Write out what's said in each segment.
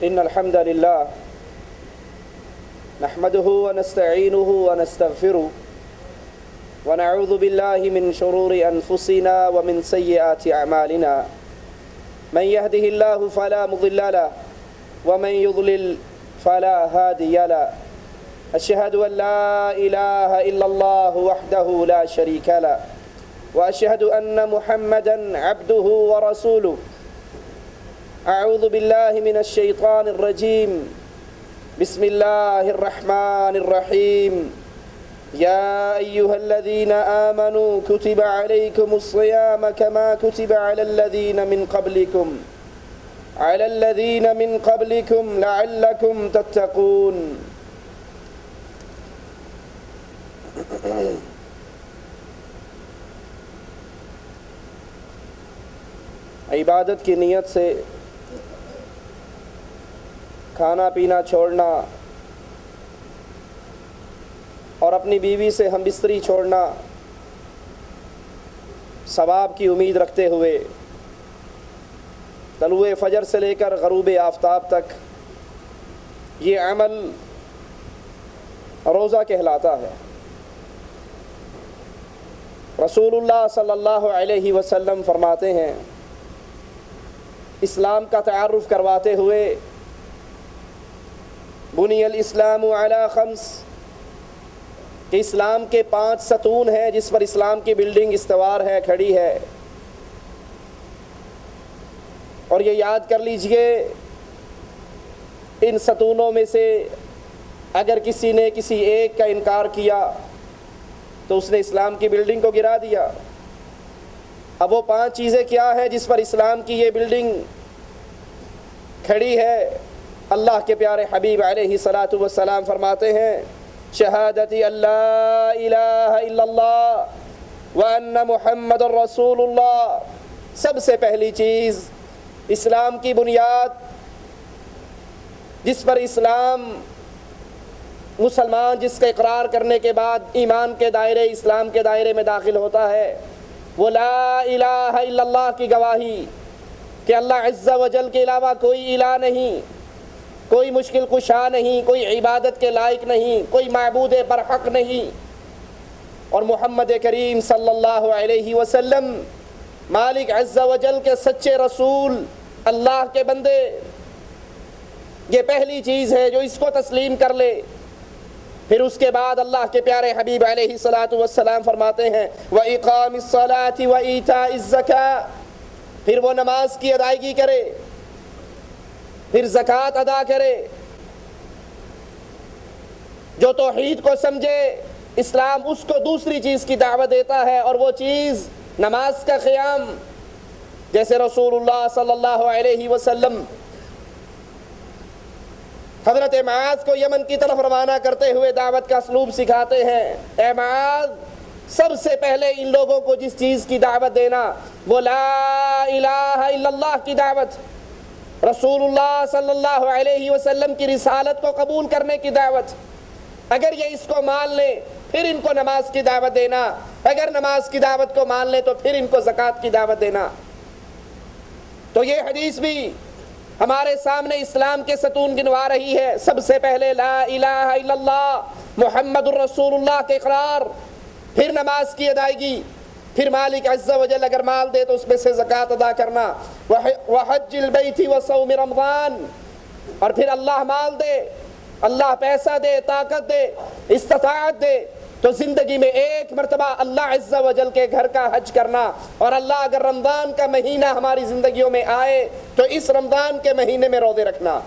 إن الحمد لله نحمده ونستعينه ونستغفره ونعوذ بالله من شرور أنفسنا ومن سيئات أعمالنا من يهده الله فلا مضل له ومن يضلل فلا هادي له أشهد أن لا إله إلا الله وحده لا شريك له وأشهد أن محمدًا عبده ورسوله أعوذ بالله من الشيطان الرجيم بسم الله الرحمن الرحيم يا أيها الذين آمنوا كتب عليكم الصيام كما كتب على الذين من قبلكم لعلكم تتقون. عبادت کی نیت سے کھانا پینا چھوڑنا اور اپنی بیوی سے ہم بستری چھوڑنا ثواب کی امید رکھتے ہوئے طلوع فجر سے لے کر غروب آفتاب تک یہ عمل روزہ کہلاتا ہے. رسول اللہ صلی اللہ علیہ وسلم فرماتے ہیں اسلام کا تعارف کرواتے ہوئے بنی الاسلام علی خمس کہ اسلام کے 5 ستون ہیں جس پر اسلام کی بلڈنگ استوار ہے، کھڑی ہے. اور یہ یاد کر لیجئے ان ستونوں میں سے اگر کسی نے کسی ایک کا انکار کیا تو اس نے اسلام کی بلڈنگ کو گرا دیا. اب وہ 5 چیزیں کیا ہیں جس پر اسلام کی یہ بلڈنگ کھڑی ہے؟ اللہ کے پیارے حبیب علیہ الصلاۃ والسلام فرماتے ہیں شہادتی اللہ الہ الا اللہ وان محمد رسول اللہ. سب سے پہلی چیز اسلام کی بنیاد جس پر اسلام مسلمان جس کا اقرار کرنے کے بعد ایمان کے دائرے اسلام کے دائرے میں داخل ہوتا ہے وہ لا الہ الا اللہ کی گواہی کہ اللہ عز و جل کے علاوہ کوئی الہ نہیں، کوئی مشکل کشا نہیں، کوئی عبادت کے لائق نہیں، کوئی معبود برحق نہیں، اور محمد کریم صلی اللہ علیہ وسلم مالک عز و جل کے سچے رسول، اللہ کے بندے. یہ پہلی چیز ہے جو اس کو تسلیم کر لے. پھر اس کے بعد اللہ کے پیارے حبیب علیہ الصلاۃ والسلام فرماتے ہیں وَإِقَامِ الصَّلَاةِ وَإِيتَاءِ الزَّكَاةِ. پھر وہ نماز کی ادائیگی کرے، پھر زکوٰۃ ادا کرے. جو توحید کو سمجھے اسلام اس کو دوسری چیز کی دعوت دیتا ہے اور وہ چیز نماز کا قیام. جیسے رسول اللہ صلی اللہ علیہ وسلم حضرت معاذ کو یمن کی طرف روانہ کرتے ہوئے دعوت کا اسلوب سکھاتے ہیں. اے معاذ، سب سے پہلے ان لوگوں کو جس چیز کی دعوت دینا وہ لا الہ الا اللہ کی دعوت، رسول اللہ صلی اللہ علیہ وسلم کی رسالت کو قبول کرنے کی دعوت. اگر یہ اس کو مان لیں پھر ان کو نماز کی دعوت دینا، اگر نماز کی دعوت کو مان لیں تو پھر ان کو زکوٰۃ کی دعوت دینا. تو یہ حدیث بھی ہمارے سامنے اسلام کے ستون گنوا رہی ہے. سب سے پہلے لا الہ الا اللہ محمد الرسول اللہ کے اقرار، پھر نماز کی ادائیگی، پھر مالک عز و جل اگر مال دے تو اس میں سے زکوٰۃ ادا کرنا، وحج البیت وصوم رمضان. اور پھر اللہ مال دے، اللہ پیسہ دے، طاقت دے، استطاعت دے تو زندگی میں ایک مرتبہ اللہ عز و جل کے گھر کا حج کرنا. اور اللہ اگر رمضان کا مہینہ ہماری زندگیوں میں آئے تو اس رمضان کے مہینے میں روزے رکھنا.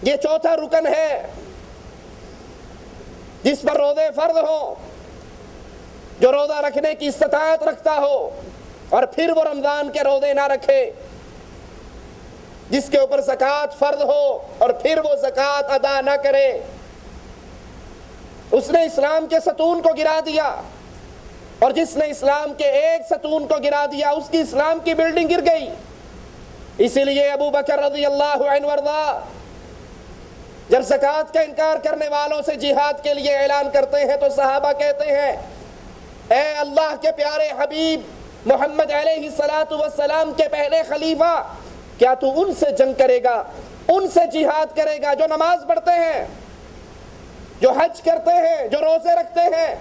یہ چوتھا رکن ہے جس پر روزے فرض ہوں. جو روزہ رکھنے کی استطاعت رکھتا ہو اور پھر وہ رمضان کے روزے نہ رکھے، جس کے اوپر زکوٰۃ فرض ہو اور پھر وہ زکوٰۃ ادا نہ کرے، اس نے اسلام کے ستون کو گرا دیا. اور جس نے اسلام کے ایک ستون کو گرا دیا اس کی اسلام کی بلڈنگ گر گئی. اسی لیے ابو بکر رضی اللہ عنہ وارضا جب زکوٰۃ کا انکار کرنے والوں سے جہاد کے لیے اعلان کرتے ہیں تو صحابہ کہتے ہیں اے اللہ کے پیارے حبیب محمد علیہ الصلاۃ والسلام کے پہلے خلیفہ، کیا تو ان سے جنگ کرے گا ان سے جہاد کرے گا جو نماز پڑھتے ہیں، جو حج کرتے ہیں، جو روزے رکھتے ہیں۔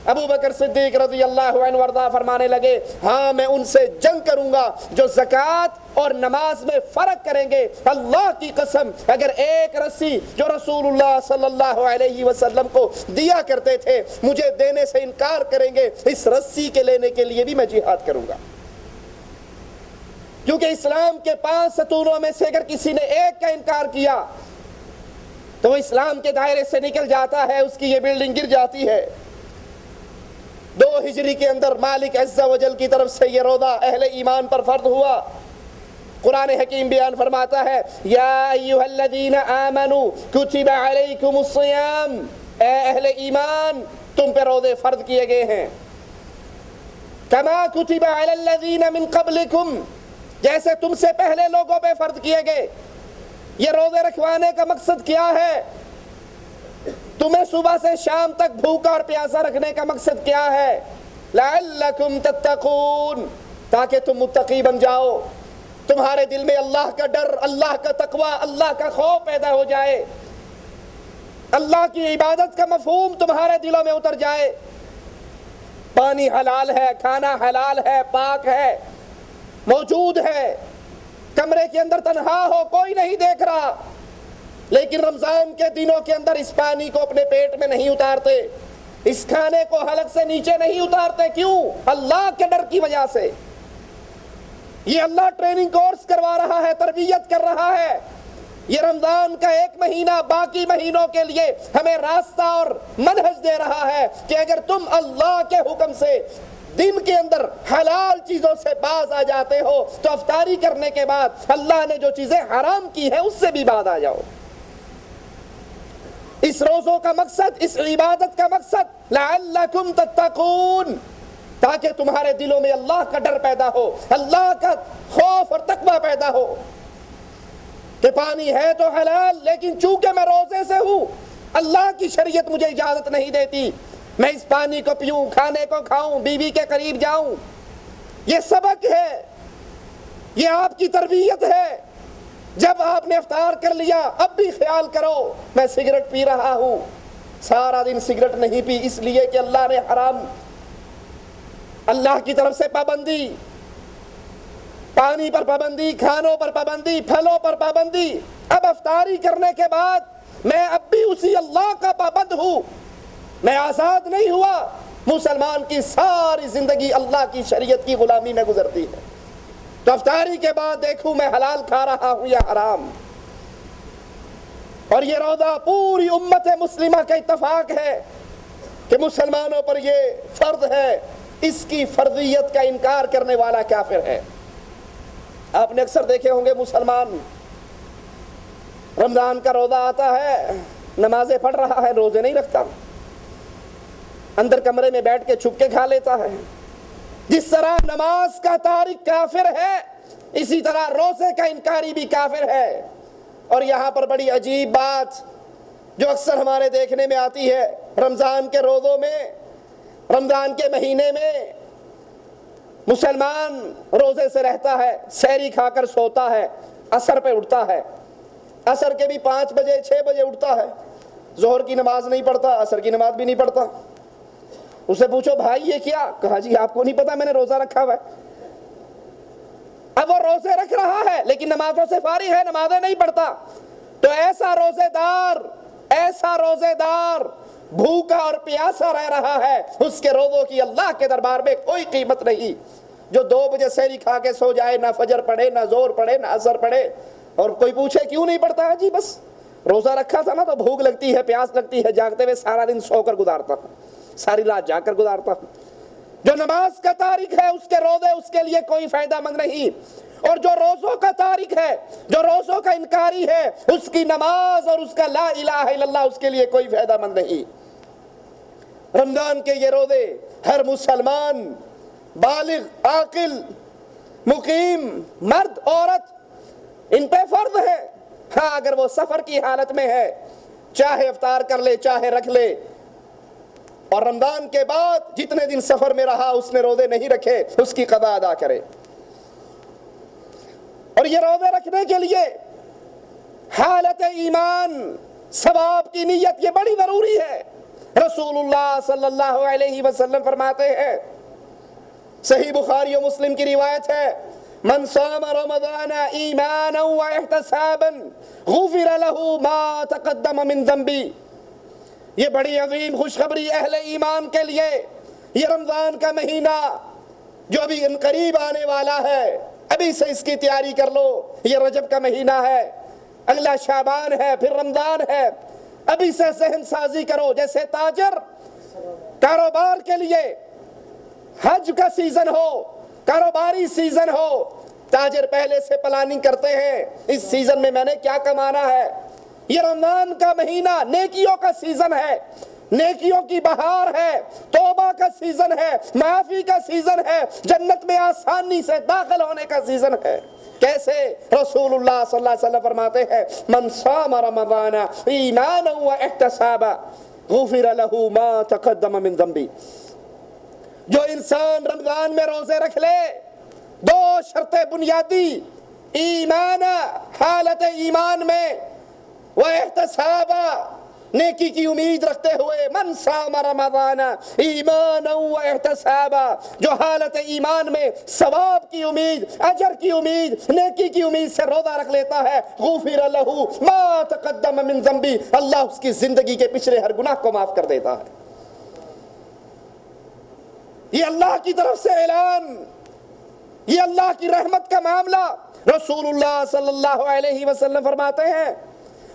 ابو بکر صدیق رضی اللہ عنہ وارضہ فرمانے لگے ہاں میں ان سے جنگ کروں گا جو زکوٰۃ اور نماز میں فرق کریں گے۔ اللہ کی قسم اگر ایک رسی جو رسول اللہ صلی اللہ علیہ وسلم کو دیا کرتے تھے مجھے دینے سے انکار کریں گے، اس رسی کے لینے کے لیے بھی میں جہاد کروں گا، کیونکہ اسلام کے 5 ستونوں میں سے اگر کسی نے ایک کا انکار کیا تو وہ اسلام کے دائرے سے نکل جاتا ہے، اس کی یہ بلڈنگ گر جاتی ہے۔ 2 ہجری کے اندر مالک عز و جل کی طرف سے یہ روزہ اہل ایمان پر فرض ہوا۔ قرآن حکیم بیان فرماتا ہے یا ایھا الذین آمنوا کتب علیکم الصیام، اے اہل ایمان تم پہ روزے فرض کیے گئے ہیں، کما کتب علی الذین من قبلکم، جیسے تم سے پہلے لوگوں پہ فرض کیے گئے۔ یہ روزے رکھوانے کا مقصد کیا ہے؟ تمہیں صبح سے شام تک بھوکا اور پیاسا رکھنے کا مقصد کیا ہے؟ لعلکم تتقون، تاکہ تم متقی بن جاؤ، تمہارے دل میں اللہ کا ڈر، اللہ کا تقوی، اللہ کا خوف پیدا ہو جائے، اللہ کی عبادت کا مفہوم تمہارے دلوں میں اتر جائے۔ پانی حلال ہے، کھانا حلال ہے، پاک ہے، موجود ہے، کمرے کے اندر تنہا ہو کوئی نہیں دیکھ رہا، لیکن رمضان کے دنوں کے اندر اس پانی کو اپنے پیٹ میں نہیں اتارتے، اس کھانے کو حلق سے نیچے نہیں اتارتے۔ کیوں؟ اللہ کے ڈر کی وجہ سے۔ یہ اللہ ٹریننگ کورس کروا رہا ہے، تربیت کر رہا ہے۔ یہ رمضان کا 1 مہینہ باقی مہینوں کے لیے ہمیں راستہ اور منہج دے رہا ہے کہ اگر تم اللہ کے حکم سے دن کے اندر حلال چیزوں سے باز آ جاتے ہو تو افطاری کرنے کے بعد اللہ نے جو چیزیں حرام کی ہیں اس سے بھی باز آ جاؤ۔ اس روزوں کا مقصد، اس عبادت کا مقصد لعلکم تتقون، تاکہ تمہارے دلوں میں اللہ کا ڈر پیدا ہو، اللہ کا خوف اور تقوی پیدا ہو کہ پانی ہے تو حلال، لیکن چونکہ میں روزے سے ہوں اللہ کی شریعت مجھے اجازت نہیں دیتی میں اس پانی کو پیوں، کھانے کو کھاؤں، بیوی کے قریب جاؤں۔ یہ سبق ہے، یہ آپ کی تربیت ہے۔ جب آپ نے افطار کر لیا اب بھی خیال کرو میں سگریٹ پی رہا ہوں، سارا دن سگریٹ نہیں پی، اس لیے کہ اللہ نے حرام، اللہ کی طرف سے پابندی، پانی پر پابندی، کھانوں پر پابندی، پھلوں پر پابندی۔ اب افطاری کرنے کے بعد میں اب بھی اسی اللہ کا پابند ہوں، میں آزاد نہیں ہوا۔ مسلمان کی ساری زندگی اللہ کی شریعت کی غلامی میں گزرتی ہے، تو افطاری کے بعد دیکھوں میں حلال کھا رہا ہوں یا حرام۔ اور یہ روزہ پوری امت مسلمہ کا اتفاق ہے کہ مسلمانوں پر یہ فرض ہے، اس کی فرضیت کا انکار کرنے والا کافر ہے۔ آپ نے اکثر دیکھے ہوں گے مسلمان رمضان کا روزہ آتا ہے، نمازیں پڑھ رہا ہے، روزے نہیں رکھتا، اندر کمرے میں بیٹھ کے چھپ کے کھا لیتا ہے۔ جس طرح نماز کا تارک کافر ہے اسی طرح روزے کا انکاری بھی کافر ہے۔ اور یہاں پر بڑی عجیب بات جو اکثر ہمارے دیکھنے میں آتی ہے، رمضان کے روزوں میں، رمضان کے مہینے میں مسلمان روزے سے رہتا ہے، سحری کھا کر سوتا ہے، عصر پہ اٹھتا ہے، عصر کے بھی 5 بجے 6 بجے اٹھتا ہے، ظہر کی نماز نہیں پڑھتا، عصر کی نماز بھی نہیں پڑھتا۔ اسے پوچھو بھائی یہ کیا؟ کہا جی آپ کو نہیں پتا میں نے روزہ رکھا ہوا ہے۔ اب وہ روزے رکھ رہا ہے لیکن نمازوں سے فارغ ہے، نمازیں نہیں پڑھتا۔ تو ایسا روزے دار بھوکا اور پیاسا رہ رہا ہے، اس کے روزوں کی اللہ کے دربار میں کوئی قیمت نہیں۔ جو 2 بجے سحری کھا کے سو جائے، نہ فجر پڑھے، نہ ظہر پڑھے، نہ عصر پڑھے، اور کوئی پوچھے کیوں نہیں پڑھتا ہے، جی بس روزہ رکھا تھا نا تو بھوک لگتی ہے، پیاس لگتی ہے، جاگتے ہوئے سارا دن سو کر گزارتا ہوں، ساری رات جا کر گزارتا ہوں۔ جو نماز کا تارک ہے اس کے روزے اس کے لیے کوئی فائدہ مند نہیں، اور جو روزوں کا تارک ہے، جو روزوں کا انکاری ہے، اس کی نماز اور اس کا لا الہ الا اللہ اس کے لیے کوئی فائدہ مند نہیں۔ رمضان کے یہ روزے ہر مسلمان بالغ، عاقل، مقیم، مرد، عورت، ان پہ فرض ہے۔ ہاں اگر وہ سفر کی حالت میں ہے چاہے افطار کر لے چاہے رکھ لے، اور رمضان کے بعد جتنے دن سفر میں رہا اس نے روزے نہیں رکھے اس کی قضا ادا کرے۔ اور یہ روزے رکھنے کے لیے حالت ایمان، ثواب کی نیت یہ بڑی ضروری ہے۔ رسول اللہ صلی اللہ علیہ وسلم فرماتے ہیں، صحیح بخاری و مسلم کی روایت ہے، من صام رمضان ایمانا واحتسابا غفر له ما تقدم من ذنبی۔ یہ بڑی عظیم خوشخبری اہل ایمان کے لیے، یہ رمضان کا مہینہ جو ابھی قریب آنے والا ہے، ابھی سے اس کی تیاری کر لو۔ یہ رجب کا مہینہ ہے، اگلا شعبان ہے، پھر رمضان ہے، ابھی سے ذہن سازی کرو۔ جیسے تاجر کاروبار کے لیے حج کا سیزن ہو، کاروباری سیزن ہو، تاجر پہلے سے پلاننگ کرتے ہیں، اس سیزن میں نے کیا کمانا ہے۔ یہ رمضان کا مہینہ نیکیوں کا سیزن ہے، نیکیوں کی بہار ہے، توبہ کا سیزن ہے، معافی کا سیزن ہے، جنت میں آسانی سے داخل ہونے کا سیزن ہے۔ کیسے؟ رسول اللہ صلی اللہ علیہ وسلم فرماتے ہیں، من صام رمضان ایمانا واحتسابا غفر له ما تقدم من ذنبی۔ جو انسان رمضان میں روزے رکھ لے، دو شرطیں بنیادی، ایمان، حالت ایمان میں، واحتسابا، نیکی کی امید رکھتے ہوئے، من صام رمضان ایمانا واحتسابا، جو حالت ایمان میں ثواب کی امید، اجر کی امید، نیکی کی امید سے روزہ رکھ لیتا ہے، غفر له ما تقدم من ذنبی، اللہ اس کی زندگی کے پچھلے ہر گناہ کو معاف کر دیتا ہے۔ یہ اللہ کی طرف سے اعلان، یہ اللہ کی رحمت کا معاملہ۔ رسول اللہ صلی اللہ علیہ وسلم فرماتے ہیں،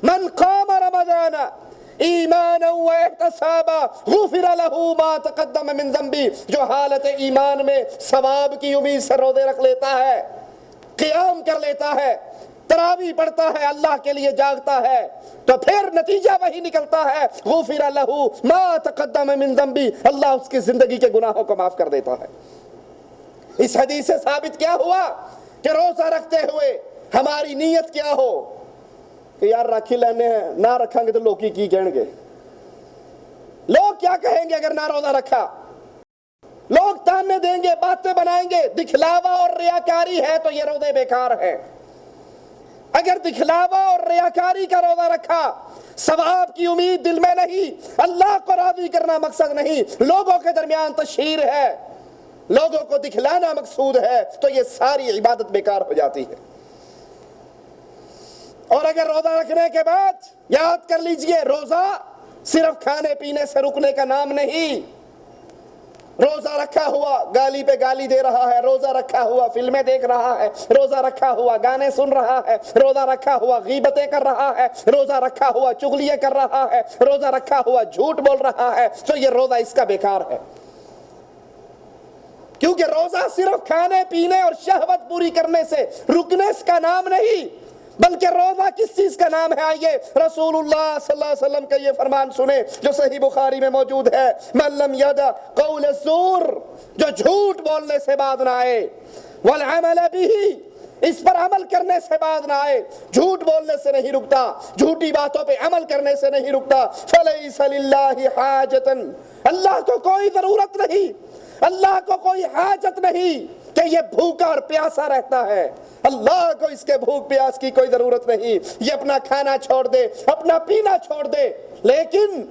من قام رمضان ایمانا واحتسابا غفر له ما تقدم من ذنبی، جو حالت ایمان میں ثواب کی امید سے روزے رکھ لیتا ہے، قیام کر لیتا ہے، تراویح پڑھتا ہے، اللہ کے لیے جاگتا ہے، تو پھر نتیجہ وہی نکلتا ہے، غفر له ما تقدم من ذنبی، اللہ اس کی زندگی کے گناہوں کو معاف کر دیتا ہے۔ اس حدیث سے ثابت کیا ہوا کہ روزہ رکھتے ہوئے ہماری نیت کیا ہو کہ یار رکھ ہی لینے ہیں، نہ رکھیں گے تو لوگ کی کہیں گے، لوگ کیا کہیں گے اگر نہ روزہ رکھا، لوگ تانے دیں گے، باتیں بنائیں گے۔ دکھلاوا اور ریاکاری ہے تو یہ روزے بیکار ہیں۔ اگر دکھلاوا اور ریاکاری کا روزہ رکھا، ثواب کی امید دل میں نہیں، اللہ کو راضی کرنا مقصد نہیں، لوگوں کے درمیان تشہیر ہے، لوگوں کو دکھلانا مقصود ہے، تو یہ ساری عبادت بیکار ہو جاتی ہے۔ اور اگر روزہ رکھنے کے بعد یاد کر لیجئے، روزہ صرف کھانے پینے سے رکنے کا نام نہیں۔ روزہ رکھا ہوا گالی پہ گالی دے رہا ہے، روزہ رکھا ہوا فلمیں دیکھ رہا ہے، روزہ رکھا ہوا گانے سن رہا ہے، روزہ رکھا ہوا غیبتیں کر رہا ہے، روزہ رکھا ہوا چغلیاں کر رہا ہے، روزہ رکھا ہوا جھوٹ بول رہا ہے، تو یہ روزہ اس کا بیکار ہے۔ کیونکہ روزہ صرف کھانے پینے اور شہوت پوری کرنے سے رکنے کا نام نہیں، بلکہ روزہ کس چیز کا نام ہے؟ آئیے رسول اللہ صلی اللہ علیہ وسلم کا یہ فرمان سنیں جو صحیح بخاری میں موجود ہے، من لم یدع قول الزور، جو جھوٹ بولنے سے باز نہ آئے، والعمل به، اس پر عمل کرنے سے باز نہ آئے، جھوٹ بولنے سے نہیں رکتا، جھوٹی باتوں پہ عمل کرنے سے نہیں رکتا، فلیس للہ حاجۃ، اللہ کو کوئی ضرورت نہیں، اللہ کو کوئی حاجت نہیں کہ یہ بھوکا اور پیاسا رہتا ہے، اللہ کو اس کے بھوک پیاس کی کوئی ضرورت نہیں، یہ اپنا کھانا چھوڑ دے، اپنا پینا چھوڑ دے، لیکن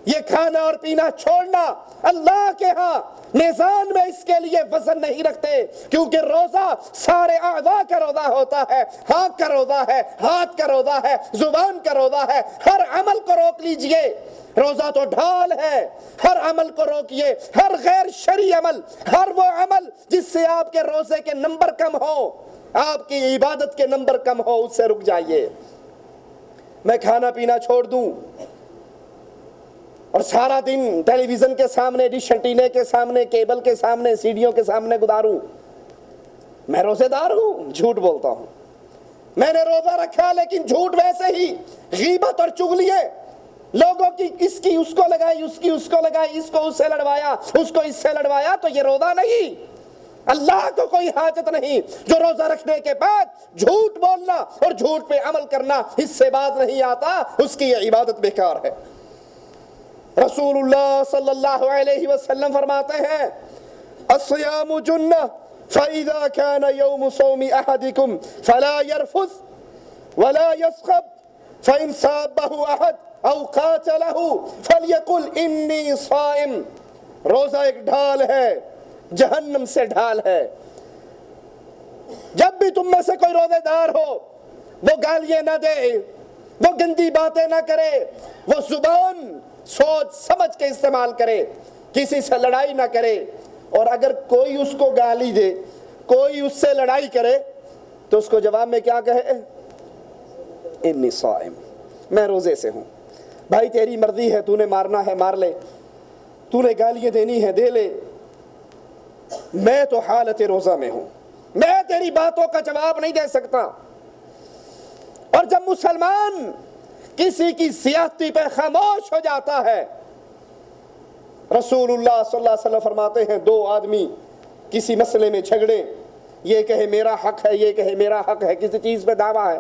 یہ کھانا اور پینا چھوڑنا اللہ کے ہاں میزان میں اس کے لیے وزن نہیں رکھتے، کیونکہ روزہ سارے اعضاء کا روزہ ہوتا ہے، آنکھ کا روزہ ہے، ہاتھ کا روزہ ہے، زبان کا روزہ ہے، ہر عمل کو روک لیجئے، روزہ تو ڈھال ہے، ہر عمل کو روکیے، ہر غیر شرعی عمل، ہر وہ عمل جس سے آپ کے روزے کے نمبر کم ہو، آپ کی عبادت کے نمبر کم ہو، اس سے رک جائیے۔ میں کھانا پینا چھوڑ دوں اور سارا دن ٹیلی ویژن کے سامنے، ڈش انٹینے کے سامنے، کیبل کے سامنے، سیڈیوں کے سامنے گزاروں، میں روزے دار ہوں؟ جھوٹ بولتا ہوں۔ میں نے روزہ رکھا لیکن جھوٹ ویسے ہی، غیبت اور چغلیاں، لوگوں کی اس کی اس کو لگائی، اس کی اس کو لگائی، اس کو اس سے لڑوایا، اس کو اس سے لڑوایا، تو یہ روزہ نہیں۔ اللہ کو کوئی حاجت نہیں۔ جو روزہ رکھنے کے بعد جھوٹ بولنا اور جھوٹ پہ عمل کرنا اس سے باز نہیں آتا، اس کی یہ عبادت بیکار ہے۔ رسول اللہ صلی اللہ علیہ وسلم فرماتے ہیں، الصیام جنہ فَإِذَا كَانَ يَوْمُ صَوْمِ أَحَدِكُمْ فَلَا يَرْفُثْ ولا يسخب فإن سابه أحد أو قاتله فليقل إني صائم. روزہ ایک ڈھال ہے، جہنم سے ڈھال ہے. جب بھی تم میں سے کوئی روزے دار ہو وہ گالیاں نہ دے، وہ گندی باتیں نہ کرے، وہ زبان سوچ سمجھ کے استعمال کرے، کسی سے لڑائی نہ کرے. اور اگر کوئی اس کو گالی دے، کوئی اس سے لڑائی کرے تو اس کو جواب میں کیا کہے؟ انی صائم، میں روزے سے ہوں. بھائی تیری مرضی ہے، تو نے مارنا ہے مار لے، تو نے گالیاں دینی ہے دے لے، میں تو حالت روزہ میں ہوں، میں تیری باتوں کا جواب نہیں دے سکتا. اور جب مسلمان کسی کی زیادتی پہ خاموش ہو جاتا ہے، رسول اللہ صلی اللہ علیہ وسلم فرماتے ہیں دو آدمی کسی مسئلے میں جھگڑے، یہ کہے میرا حق ہے، یہ کہے میرا حق ہے، کسی چیز پہ دعویٰ ہے،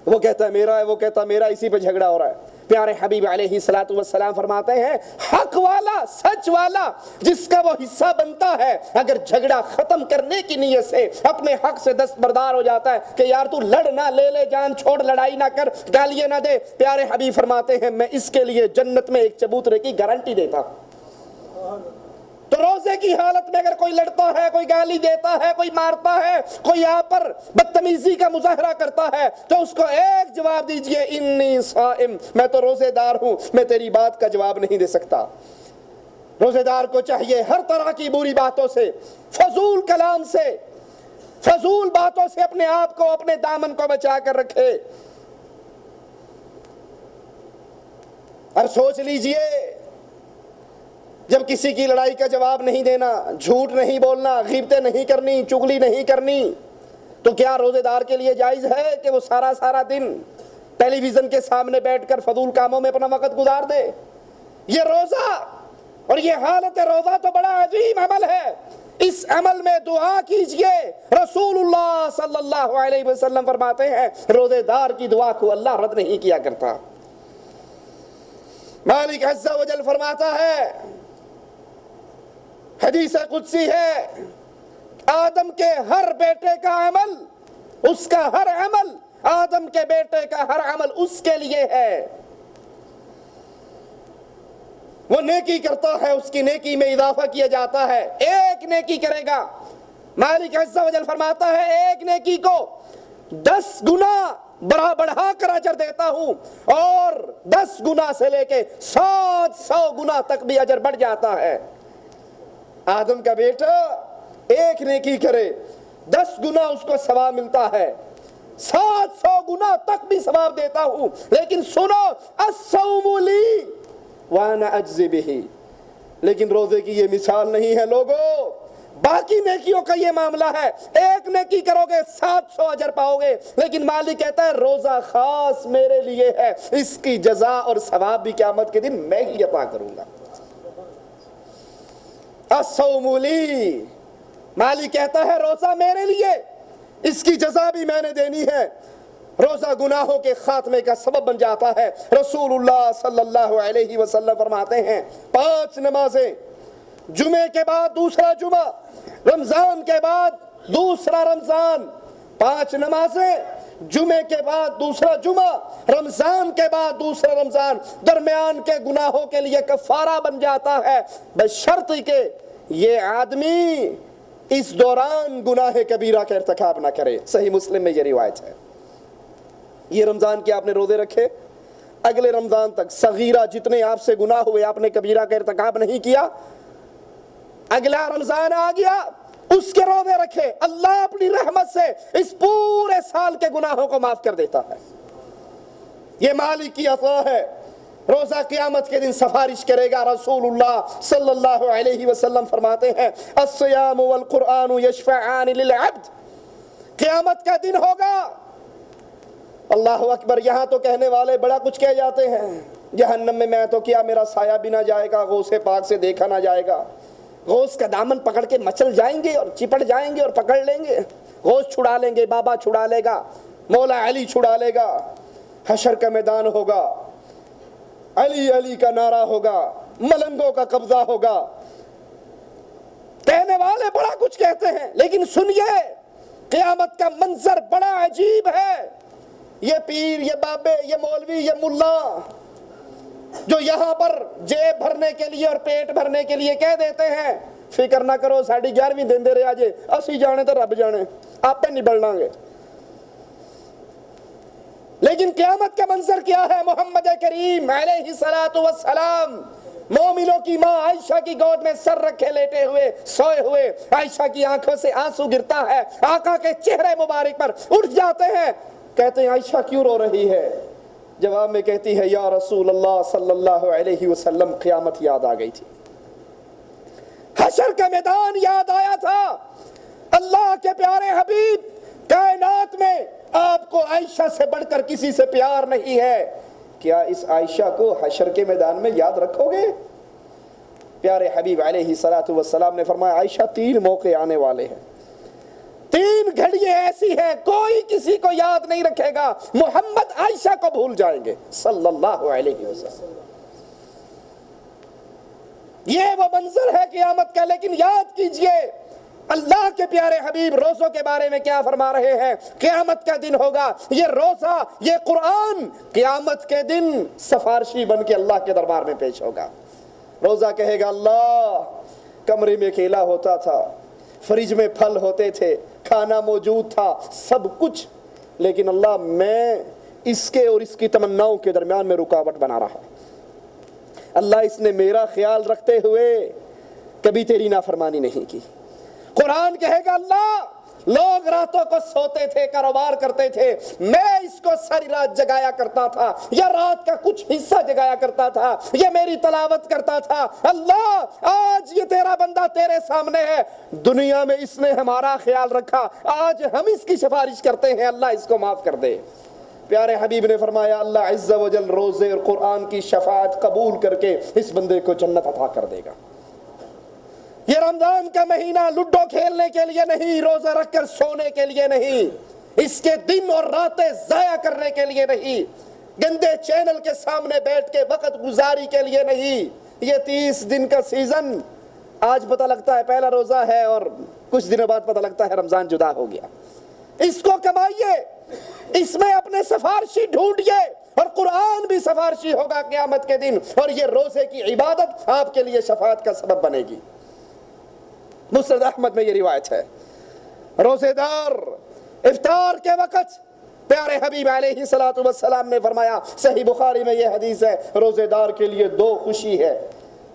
وہ کہتا ہے میرا ہے، وہ کہتا ہے میرا، اسی پہ جھگڑا ہو رہا ہے. پیارے حبیب علیہ الصلوۃ والسلام فرماتے ہیں حق والا، سچ والا جس کا وہ حصہ بنتا ہے، اگر جھگڑا ختم کرنے کی نیت سے اپنے حق سے دستبردار ہو جاتا ہے کہ یار تو لڑ نہ، لے لے جان، چھوڑ، لڑائی نہ کر، گالیاں نہ دے، پیارے حبیب فرماتے ہیں میں اس کے لیے جنت میں ایک چبوترے کی گارنٹی دیتا ہوں. تو روزے کی حالت میں اگر کوئی لڑتا ہے، کوئی گالی دیتا ہے، کوئی مارتا ہے، کوئی یہاں پر بدتمیزی کا مظاہرہ کرتا ہے تو اس کو ایک جواب دیجئے انی صائم، میں تو روزے دار ہوں، میں تیری بات کا جواب نہیں دے سکتا. روزے دار کو چاہیے ہر طرح کی بری باتوں سے، فضول کلام سے، فضول باتوں سے اپنے آپ کو، اپنے دامن کو بچا کر رکھے. اور سوچ لیجئے جب کسی کی لڑائی کا جواب نہیں دینا، جھوٹ نہیں بولنا، غیبتیں نہیں کرنی، چغلی نہیں کرنی، تو کیا روزے دار کے لیے جائز ہے کہ وہ سارا دن ٹیلی ویژن کے سامنے بیٹھ کر فضول کاموں میں اپنا وقت گزار دے؟ یہ روزہ اور یہ حالت روزہ تو بڑا عظیم عمل ہے. اس عمل میں دعا کیجئے. رسول اللہ صلی اللہ علیہ وسلم فرماتے ہیں روزے دار کی دعا کو اللہ رد نہیں کیا کرتا. مالک عز و جل فرماتا ہے، حدیث قدسی ہے، آدم کے ہر بیٹے کا عمل، اس کا ہر عمل، آدم کے بیٹے کا ہر عمل اس کے لیے ہے. وہ نیکی کرتا ہے، اس کی نیکی میں اضافہ کیا جاتا ہے. ایک نیکی کرے گا، مالک عز و جل فرماتا ہے ایک نیکی کو 10 گنا بڑھا کر اجر دیتا ہوں، اور 10 گنا سے لے کے 700 گنا تک بھی اجر بڑھ جاتا ہے. آدم کا بیٹا ایک نیکی کرے 10 گنا اس کو ثواب ملتا ہے، 700 گنا تک بھی ثواب دیتا ہوں. لیکن سنو، الصوم لی وانا اجزی بہ، لیکن روزے کی یہ مثال نہیں ہے لوگوں. باقی نیکیوں کا یہ معاملہ ہے، ایک نیکی کرو گے 700 اجر پاؤ گے، لیکن مالک کہتا ہے روزہ خاص میرے لیے ہے، اس کی جزا اور ثواب بھی قیامت کے دن میں ہی عطا کروں گا. الصوم لی، مالک کہتا ہے روزہ میرے لیے، اس کی جزا بھی میں نے دینی ہے. روزہ گناہوں کے خاتمے کا سبب بن جاتا ہے. رسول اللہ صلی اللہ علیہ وسلم فرماتے ہیں 5 نمازیں، جمعے کے بعد دوسرا جمعہ، رمضان کے بعد دوسرا رمضان، 5 نمازیں، جمعے کے بعد دوسرا جمعہ، رمضان کے بعد دوسرا رمضان، درمیان کے گناہوں کے لیے کفارہ بن جاتا ہے، بشرط کہ یہ آدمی اس دوران گناہ کبیرہ کا ارتکاب نہ کرے. صحیح مسلم میں یہ روایت ہے. یہ رمضان کے آپ نے روزے رکھے، اگلے رمضان تک صغیرہ جتنے آپ سے گناہ ہوئے آپ نے کبیرہ کا ارتکاب نہیں کیا، اگلا رمضان آ گیا اس کے روزے رکھے، اللہ اپنی رحمت سے اس پورے سال کے گناہوں کو معاف کر دیتا ہے. یہ مالک کی عطا ہے. روزہ قیامت کے دن سفارش کرے گا. رسول اللہ صلی اللہ علیہ وسلم فرماتے ہیں الصیام والقرآن یشفعان للعبد، قیامت کا دن ہوگا. اللہ اکبر. یہاں تو کہنے والے بڑا کچھ کہہ جاتے ہیں، جہنم میں تو کیا میرا سایہ بھی نہ جائے گا، غوث پاک سے دیکھا نہ جائے گا. غوث کا دامن پکڑ کے مچل جائیں گے اور چپٹ جائیں گے اور پکڑ لیں گے. غوث چھڑا لیں گے، بابا چھڑا لے گا، مولا علی چھڑا لے گا. حشر کا میدان ہوگا، علی علی کا نعرہ ہوگا، ملنگوں کا قبضہ ہوگا. کہنے والے بڑا کچھ کہتے ہیں، لیکن سنیے قیامت کا منظر بڑا عجیب ہے. یہ پیر، یہ بابے، یہ مولوی، یہ ملا جو یہاں پر جیب بھرنے کے لیے اور پیٹ بھرنے کے لیے کہہ دیتے ہیں فکر نہ کرو ساڑھی 11ویں دن دے رہے آجے، اسی جانے تو رب جانے، آپ پہ نہیں بڑھنا گے. لیکن قیامت کا منظر کیا ہے؟ محمد کریم علیہ الصلوۃ والسلام مومنوں کی ماں عائشہ کی گود میں سر رکھے لیٹے ہوئے سوئے ہوئے، عائشہ کی آنکھوں سے آنسو گرتا ہے، آقا کے چہرے مبارک پر اٹھ جاتے ہیں. کہتے ہیں عائشہ کیوں رو رہی ہے؟ جواب میں کہتی ہے یا رسول اللہ صلی اللہ علیہ وسلم قیامت یاد آ گئی تھی، حشر کا میدان یاد آیا تھا. اللہ کے پیارے حبیب، کائنات میں آپ کو عائشہ سے بڑھ کر کسی سے پیار نہیں ہے، کیا اس عائشہ کو حشر کے میدان میں یاد رکھو گے؟ پیارے حبیب علیہ الصلوۃ والسلام نے فرمایا عائشہ 3 موقع آنے والے ہیں، 3 گھڑیاں ایسی ہیں کوئی کسی کو یاد نہیں رکھے گا، محمد عائشہ کو بھول جائیں گے صلی اللہ علیہ وسلم. یہ وہ منظر ہے قیامت کا. لیکن یاد کیجئے اللہ کے پیارے حبیب روزوں کے بارے میں کیا فرما رہے ہیں. قیامت کا دن ہوگا، یہ روزہ، یہ قرآن قیامت کے دن سفارشی بن کے اللہ کے دربار میں پیش ہوگا. روزہ کہے گا اللہ کمرے میں کیلا ہوتا تھا، فریج میں پھل ہوتے تھے، کھانا موجود تھا، سب کچھ، لیکن اللہ میں اس کے اور اس کی تمناؤں کے درمیان میں رکاوٹ بنا رہا. اللہ اس نے میرا خیال رکھتے ہوئے کبھی تیری نافرمانی نہیں کی. قرآن کہے گا اللہ لوگ راتوں کو سوتے تھے، کاروبار کرتے تھے، میں اس کو ساری رات جگایا کرتا تھا، یا رات کا کچھ حصہ جگایا کرتا تھا، یہ میری تلاوت کرتا تھا. اللہ آج یہ تیرا بندہ تیرے سامنے ہے، دنیا میں اس نے ہمارا خیال رکھا، آج ہم اس کی سفارش کرتے ہیں، اللہ اس کو معاف کر دے. پیارے حبیب نے فرمایا اللہ عز و جل روزے اور قرآن کی شفاعت قبول کر کے اس بندے کو جنت عطا کر دے گا. یہ رمضان کا مہینہ لڈو کھیلنے کے لیے نہیں، روزہ رکھ کر سونے کے لیے نہیں، اس کے دن اور راتیں ضائع کرنے کے لیے نہیں، گندے چینل کے سامنے بیٹھ کے وقت گزاری کے لیے نہیں. یہ 30 دن کا سیزن آج پتہ لگتا ہے پہلا روزہ ہے اور کچھ دنوں بعد پتہ لگتا ہے رمضان جدا ہو گیا. اس کو کمائیے، اس میں اپنے سفارشی ڈھونڈیے، اور قرآن بھی سفارشی ہوگا قیامت کے دن، اور یہ روزے کی عبادت آپ کے لیے شفاعت کا سبب بنے گی. مسند احمد میں یہ روایت ہے، روزے دار افطار کے وقت پیارے حبیب علیہ الصلوۃ والسلام نے فرمایا، صحیح بخاری میں یہ حدیث ہے، روزے دار کے لیے 2 خوشی ہے،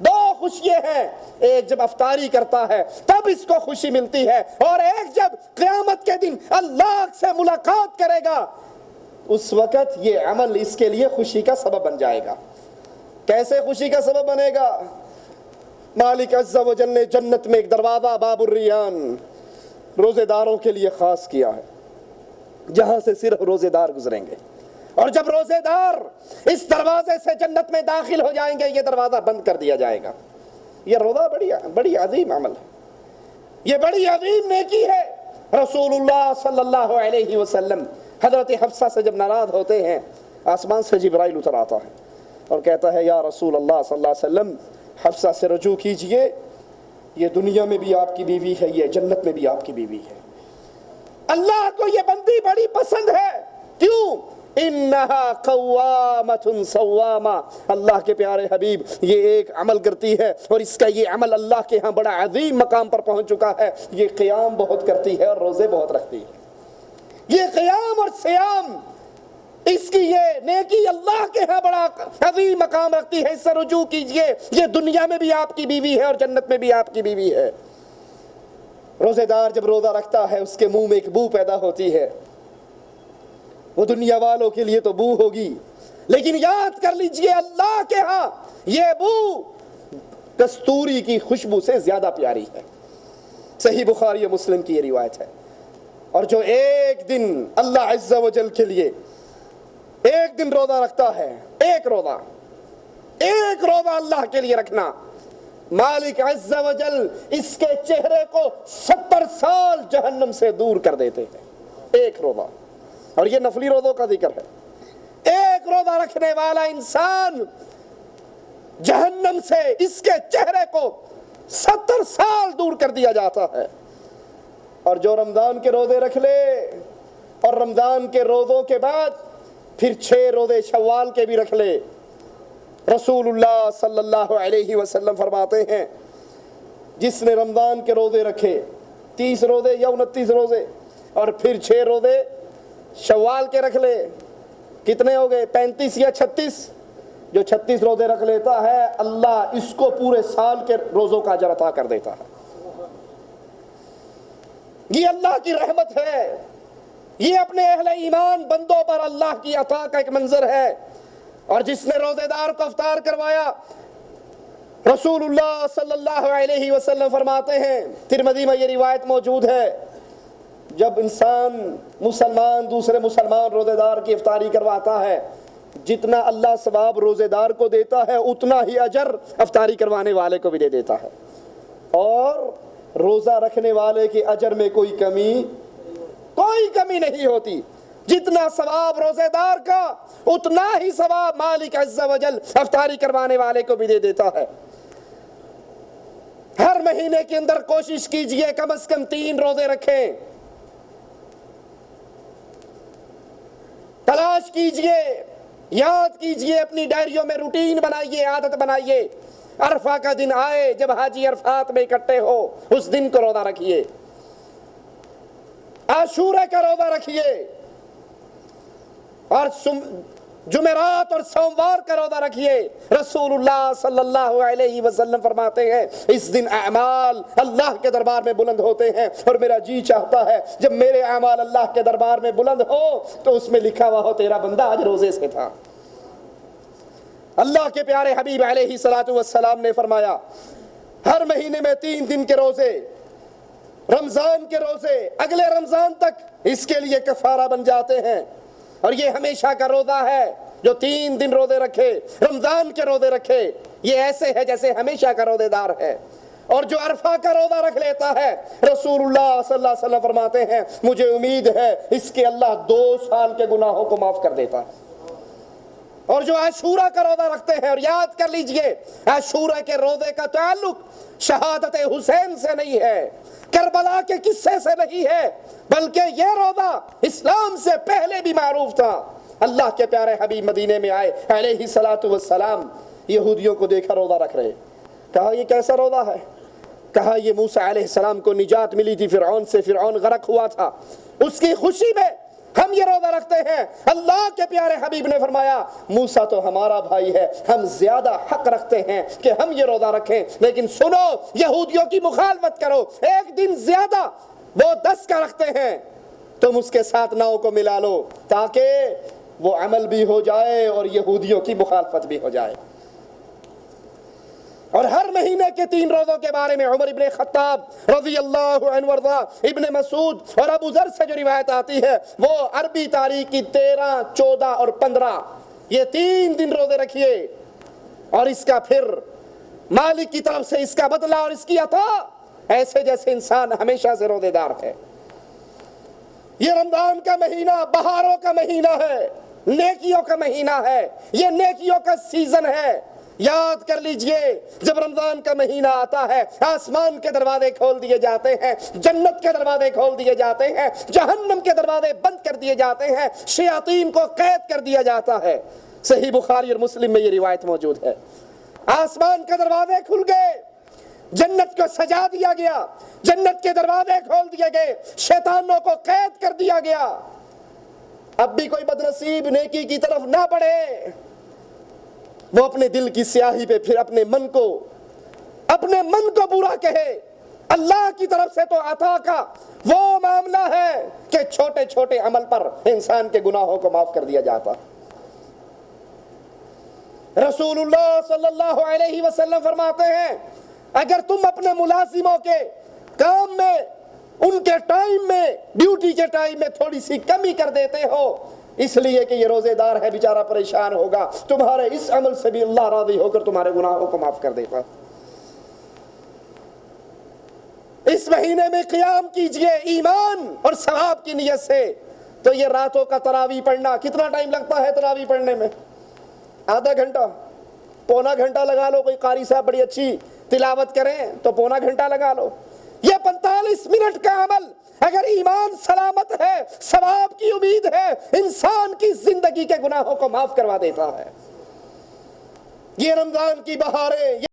2 خوشیاں ہیں. ایک جب افطاری کرتا ہے تب اس کو خوشی ملتی ہے، اور ایک جب قیامت کے دن اللہ سے ملاقات کرے گا اس وقت یہ عمل اس کے لیے خوشی کا سبب بن جائے گا. کیسے خوشی کا سبب بنے گا؟ مالک عز و جل نے جنت میں ایک دروازہ باب الریان روزے داروں کے لیے خاص کیا ہے، جہاں سے صرف روزے دار گزریں گے، اور جب روزے دار اس دروازے سے جنت میں داخل ہو جائیں گے یہ دروازہ بند کر دیا جائے گا. یہ روزہ بڑی عظیم عمل ہے، یہ بڑی عظیم نیکی ہے. رسول اللہ صلی اللہ علیہ وسلم حضرت حفصہ سے جب ناراض ہوتے ہیں آسمان سے جبرائیل اتر آتا ہے اور کہتا ہے یا رسول اللہ صلی اللہ علیہ وسلم حفصہ سے رجوع کیجئے، یہ دنیا میں بھی آپ کی بیوی ہے، یہ جنت میں بھی آپ کی بیوی ہے. اللہ کو یہ بندی بڑی پسند ہے. کیوں؟ انہا قوامۃ صوامہ، اللہ کے پیارے حبیب یہ ایک عمل کرتی ہے اور اس کا یہ عمل اللہ کے ہاں بڑا عظیم مقام پر پہنچ چکا ہے. یہ قیام بہت کرتی ہے اور روزے بہت رکھتی ہے. یہ قیام اور صیام اس کی یہ نیکی اللہ کے ہاں بڑا عظیم مقام رکھتی ہے. اس سے رجوع کیجئے، یہ دنیا میں بھی آپ کی بیوی ہے اور جنت میں بھی آپ کی بیوی ہے. روزے دار جب روزہ رکھتا ہے اس کے منہ میں ایک بو پیدا ہوتی ہے، وہ دنیا والوں کے لیے تو بو ہوگی، لیکن یاد کر لیجئے اللہ کے ہاں یہ بو کستوری کی خوشبو سے زیادہ پیاری ہے. صحیح بخاری و مسلم کی یہ روایت ہے. اور جو ایک دن اللہ عز و جل کے لیے ایک دن روزہ رکھتا ہے، ایک روزہ اللہ کے لیے رکھنا، مالک عز و جل اس کے چہرے کو 70 سال جہنم سے دور کر دیتے ہیں. ایک روزہ، اور یہ نفلی روزوں کا ذکر ہے. ایک روزہ رکھنے والا انسان جہنم سے اس کے چہرے کو 70 سال دور کر دیا جاتا ہے. اور جو رمضان کے روزے رکھ لے اور رمضان کے روزوں کے بعد پھر 6 روزے شوال کے بھی رکھ لے، رسول اللہ صلی اللہ علیہ وسلم فرماتے ہیں جس نے رمضان کے روزے رکھے 30 روزے یا 29 روزے اور پھر 6 روزے شوال کے رکھ لے، کتنے ہو گئے؟ 35 یا 36؟ جو 36 روزے رکھ لیتا ہے اللہ اس کو پورے سال کے روزوں کا اجر عطا کر دیتا ہے۔ یہ اللہ کی رحمت ہے، یہ اپنے اہل ایمان بندوں پر اللہ کی عطا کا ایک منظر ہے۔ اور جس نے روزے دار کو افطار کروایا، رسول اللہ صلی اللہ علیہ وسلم فرماتے ہیں، ترمذی میں یہ روایت موجود ہے، جب انسان مسلمان دوسرے مسلمان روزے دار کی افطاری کرواتا ہے، جتنا اللہ ثواب روزے دار کو دیتا ہے اتنا ہی اجر افطاری کروانے والے کو بھی دے دیتا ہے، اور روزہ رکھنے والے کے اجر میں کوئی کمی نہیں ہوتی۔ جتنا ثواب روزے دار کا اتنا ہی ثواب مالک عز و جل افطاری کروانے والے کو بھی دے دیتا ہے۔ ہر مہینے کے اندر کوشش کیجئے کم از کم 3 روزے رکھیں، تلاش کیجئے، یاد کیجئے، اپنی ڈائریوں میں روٹین بنائیے، عادت بنائیے، عرفہ کا دن آئے جب حاجی عرفات میں اکٹھے ہو اس دن کو روزہ رکھیے، عاشورہ کا روزہ رکھیے، اور جمعرات اور سوموار کا روزہ رکھیے۔ رسول اللہ صلی اللہ علیہ وسلم فرماتے ہیں اس دن اعمال اللہ کے دربار میں بلند ہوتے ہیں، اور میرا جی چاہتا ہے جب میرے اعمال اللہ کے دربار میں بلند ہو تو اس میں لکھا ہوا ہو تیرا بندہ آج روزے سے تھا۔ اللہ کے پیارے حبیب علیہ الصلوۃ والسلام نے فرمایا ہر مہینے میں 3 دن کے روزے، رمضان کے روزے اگلے رمضان تک اس کے لیے کفارہ بن جاتے ہیں، اور یہ ہمیشہ کا روزہ ہے۔ جو 3 دن روزے رکھے، رمضان کے روزے رکھے، یہ ایسے ہے جیسے ہمیشہ کا روزے دار ہے۔ اور جو عرفہ کا روزہ رکھ لیتا ہے، رسول اللہ صلی اللہ علیہ وسلم فرماتے ہیں مجھے امید ہے اس کے اللہ 2 سال کے گناہوں کو معاف کر دیتا ہے۔ اور جو عاشورہ کا روزہ رکھتے ہیں، اور یاد کر لیجئے عاشورہ کے روزے کا تعلق شہادت حسین سے نہیں ہے، کربلا کے قصے سے نہیں ہے، بلکہ یہ روزہ اسلام سے پہلے بھی معروف تھا۔ اللہ کے پیارے حبیب مدینے میں آئے علیہ الصلوۃ والسلام، یہودیوں کو دیکھا روزہ رکھ رہے، کہا یہ کیسا روزہ ہے؟ کہا یہ موسیٰ علیہ السلام کو نجات ملی تھی فرعون سے، فرعون غرق ہوا تھا، اس کی خوشی میں ہم یہ روزہ رکھتے ہیں۔ اللہ کے پیارے حبیب نے فرمایا موسیٰ تو ہمارا بھائی ہے، ہم زیادہ حق رکھتے ہیں کہ ہم یہ روزہ رکھیں، لیکن سنو یہودیوں کی مخالفت کرو، ایک دن زیادہ وہ 10 کا رکھتے ہیں، تم اس کے ساتھ 9 کو ملا لو تاکہ وہ عمل بھی ہو جائے اور یہودیوں کی مخالفت بھی ہو جائے۔ اور ہر مہینے کے 3 روزوں کے بارے میں عمر ابن خطاب رضی اللہ عنہ وارضا، ابن مسعود اور ابو ذر سے جو روایت آتی ہے وہ عربی تاریخ کی 13، 14 اور 15 یہ 3 دن روزے رکھیے، اور اس کا پھر مالک کی طرف سے اس کا بدلہ اور اس کی عطا ایسے جیسے انسان ہمیشہ سے روزے دار ہے۔ یہ رمضان کا مہینہ بہاروں کا مہینہ ہے، نیکیوں کا مہینہ ہے، یہ نیکیوں کا سیزن ہے۔ یاد کر لیجئے جب رمضان کا مہینہ آتا ہے آسمان کے دروازے کھول دیے جاتے ہیں، جنت کے دروازے کھول دیے جاتے ہیں، جہنم کے دروازے بند کر دیے جاتے ہیں، شیاطین کو قید کر دیا جاتا ہے۔ صحیح بخاری اور مسلم میں یہ روایت موجود ہے۔ آسمان کے دروازے کھل گئے، جنت کو سجا دیا گیا، جنت کے دروازے کھول دیے گئے، شیطانوں کو قید کر دیا گیا۔ اب بھی کوئی بدنصیب نیکی کی طرف نہ بڑھے، وہ اپنے دل کی سیاہی پہ پھر اپنے من کو برا کہے۔ اللہ کی طرف سے تو عطا کا وہ معاملہ ہے کہ چھوٹے چھوٹے عمل پر انسان کے گناہوں کو معاف کر دیا جاتا۔ رسول اللہ صلی اللہ علیہ وسلم فرماتے ہیں اگر تم اپنے ملازموں کے کام میں، ان کے ٹائم میں، ڈیوٹی کے ٹائم میں تھوڑی سی کمی کر دیتے ہو اس لیے کہ یہ روزے دار ہے بیچارہ پریشان ہوگا، تمہارے اس عمل سے بھی اللہ راضی ہو کر تمہارے گناہوں کو معاف کر دے گا۔ اس مہینے میں قیام کیجئے ایمان اور ثواب کی نیت سے۔ تو یہ راتوں کا تراویح پڑھنا کتنا ٹائم لگتا ہے؟ تراویح پڑھنے میں آدھا گھنٹہ، پونا گھنٹہ لگا لو، کوئی قاری صاحب بڑی اچھی تلاوت کریں تو پونا گھنٹہ لگا لو۔ یہ 45 منٹ کا عمل اگر ایمان سلامت ہے، ثواب کی امید ہے، انسان کی زندگی کے گناہوں کو معاف کروا دیتا ہے۔ یہ رمضان کی بہاریں